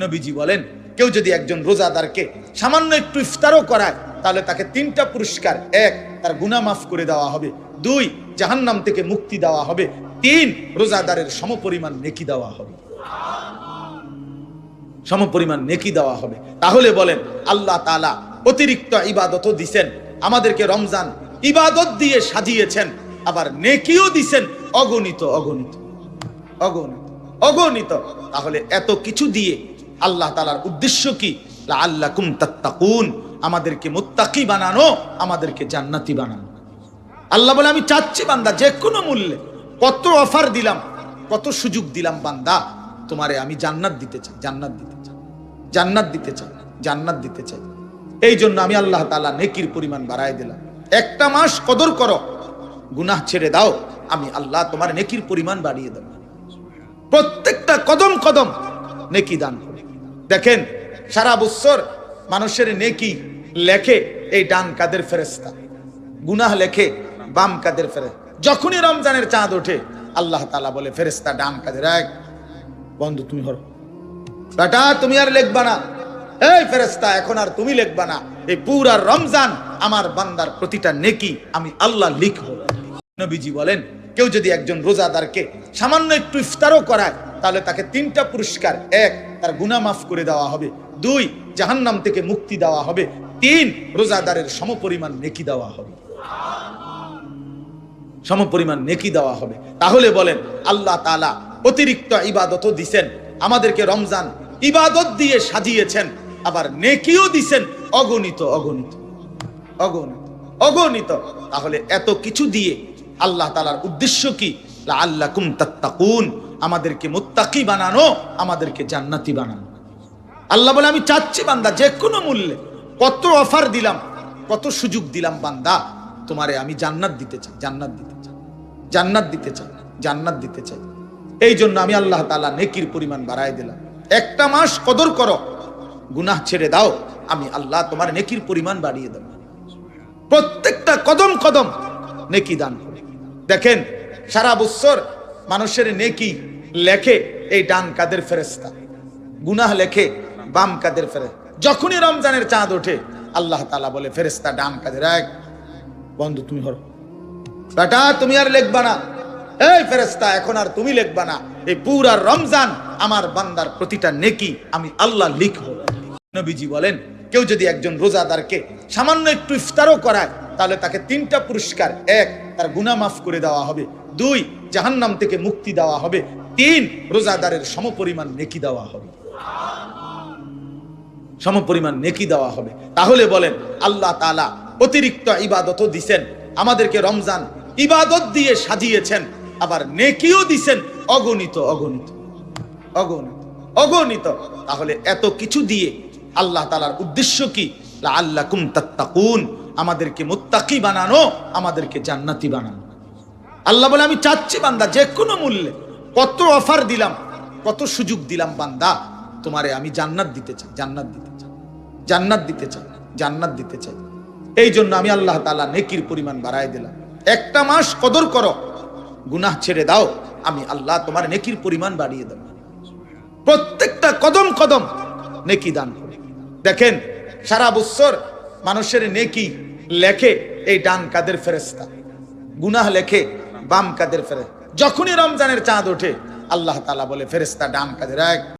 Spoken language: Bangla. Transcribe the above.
নবীজি বলেন, কেউ যদি একজন রোজাদারকে সামান্য একটু ইফতারও করায় তাহলে তাকে 3টা পুরস্কার: 1, তার গুনাহ মাফ করে দেওয়া হবে; 2, জাহান্নাম থেকে মুক্তি দেওয়া হবে; 3, রোজাদারের সমপরিমাণ নেকি দেওয়া হবে। সমপরিমাণ নেকি দেওয়া হবে। তাহলে বলেন, আল্লাহ তাআলা অতিরিক্ত ইবাদতও দিবেন আমাদেরকে, রমজান ইবাদত দিয়ে সাজিয়েছেন, আবার নেকিও দিবেন অগণিত অগণিত অগণিত অগণিত। তাহলে এত কিছু দিয়ে আল্লাহ তাআলার উদ্দেশ্য কি? লাআল্লাকুম তাত্তাকুন, আমাদেরকে মুত্তাকি বানানো, আমাদেরকে জান্নাতি বানানো। আল্লাহ বলে, আমি চাচ্ছি বান্দা যে কোনো মূল্যে, কত অফার দিলাম, কত সুযোগ দিলাম, বান্দা তোমারে আমি জান্নাত দিতে চাই, জান্নাত দিতে চাই, জান্নাত দিতে চাই, জান্নাত দিতে চাই। এই জন্য আমি আল্লাহ তাআলা নেকির পরিমাণ বাড়ায় দিলাম। 1টা মাস কদর করো, গুনাহ ছেড়ে দাও, আমি আল্লাহ তোমার নেকির পরিমাণ বাড়িয়ে দেব। প্রত্যেকটা কদম কদম নেকি দান করে। দেখেন, সারা বছর মানুষের নেকি লেখে এই ডান কাদের ফেরেশতা, গুনাহ লেখে বাম কাদের ফেরেশতা। যখনই রমজানের চাঁদ ওঠে আল্লাহ তাআলা বলে, ফেরেশতা ডান কাদের, এক বন্ধু তুমি হরো, বেটা তুমি আর লিখবা না, এই ফেরেশতা এখন আর তুমি লিখবা না, এই পুরা রমজান আমার বান্দার প্রতিটা নেকি আমি আল্লাহ লিখব। নবীজি বলেন, কেউ যদি একজন রোজাদারকে সামান্য একটু ইফতারও করায় তাহলে তাকে 3টা পুরস্কার: 1, তার গুনাহ মাফ করে দেওয়া হবে; 2, জাহান্নাম থেকে মুক্তি দেওয়া হবে; 3, রোজাদারের সমপরিমাণ নেকি দেওয়া হবে। সমপরিমাণ নেকি দেওয়া হবে। তাহলে বলেন, আল্লাহ তাআলা অতিরিক্ত ইবাদতও দিবেন আমাদেরকে, রমজান ইবাদত দিয়ে সাজিয়েছেন, আবার নেকিও দিবেন অগণিত অগণিত অগণিত অগণিত। তাহলে এত কিছু দিয়ে আল্লাহ তাআলার উদ্দেশ্য কি? লাআল্লাকুম তাত্তাকুন, আমাদেরকে মুত্তাকি বানানো, আমাদেরকে জান্নাতি বানানো। আল্লাহ বলে, আমি চাচ্ছি বান্দা যে কোনো মূল্যে, কত অফার দিলাম, কত সুযোগ দিলাম, বান্দা তোমারে আমি জান্নাত দিতে চাই, জান্নাত দিতে চাই, জান্নাত দিতে চাই, জান্নাত দিতে চাই। এই জন্য আমি আল্লাহ তাআলা নেকির পরিমাণ বাড়ায় দিলাম। 1টা মাস কদর করো, গুনাহ ছেড়ে দাও, আমি আল্লাহ তোমার নেকির পরিমাণ বাড়িয়ে দেব। প্রত্যেকটা কদম কদম নেকি দান করে। দেখেন, সারা বছর মানুষের নেকি লেখে এই ডান কাদের ফেরেশতা, গুনাহ লেখে বাম কাদের ফেরেশতা। যখনই রমজানের চাঁদ ওঠে আল্লাহ তাআলা বলে, ফেরেশতা ডান কাদের, এক বন্ধু তুমি হরো, বেটা তুমি আর লিখবা না, এই ফেরেশতা এখন আর তুমি লিখবা না, এই পুরা রমজান আমার বান্দার প্রতিটা নেকি আমি আল্লাহ লিখব। নবীজি বলেন, কেউ যদি একজন রোজাদারকে সামান্য একটু ইফতারও করায় তাহলে তাকে 3টা পুরস্কার: 1, তার গুনাহ মাফ করে দেওয়া হবে; 2, জাহান্নাম থেকে মুক্তি দেওয়া হবে; 3, রোজাদারের সমপরিমাণ নেকি দেওয়া হবে। সমপরিমাণ নেকি দেওয়া হবে। তাহলে বলেন, আল্লাহ তাআলা অতিরিক্ত ইবাদতও দিবেন আমাদেরকে, রমজান ইবাদত দিয়ে সাজিয়েছেন, আবার নেকিও দিবেন অগণিত অগণিত অগণিত অগণিত। তাহলে এত কিছু দিয়ে আল্লাহ তাআলার উদ্দেশ্য কি? লাআল্লাকুম তাত্তাকুন, আমাদেরকে মুত্তাকি বানানো, আমাদেরকে জান্নাতি বানানো। আল্লাহ বলে, আমি চাচ্ছি বান্দা যে কোনো মূল্যে, কত অফার দিলাম, কত সুযোগ দিলাম, বান্দা তোমারে আমি জান্নাত দিতে চাই, জান্নাত দিতে চাই, জান্নাত দিতে চাই, জান্নাত দিতে চাই। এই জন্য আমি আল্লাহ তাআলা নেকির পরিমাণ বাড়ায় দিলাম। 1টা মাস কদর করো, গুনাহ ছেড়ে দাও, আমি আল্লাহ তোমার নেকির পরিমাণ বাড়িয়ে দেব। প্রত্যেকটা কদম কদম নেকি দান করে। দেখেন, সারা বছর মানুষের নেকি লেখে এই ডান কাদের ফেরেশতা, গুনাহ লেখে বাম কাদের ফেরেশতা। যখনই রমজানের চাঁদ ওঠে আল্লাহ তাআলা বলে, ফেরেশতা ডান কাদের, এক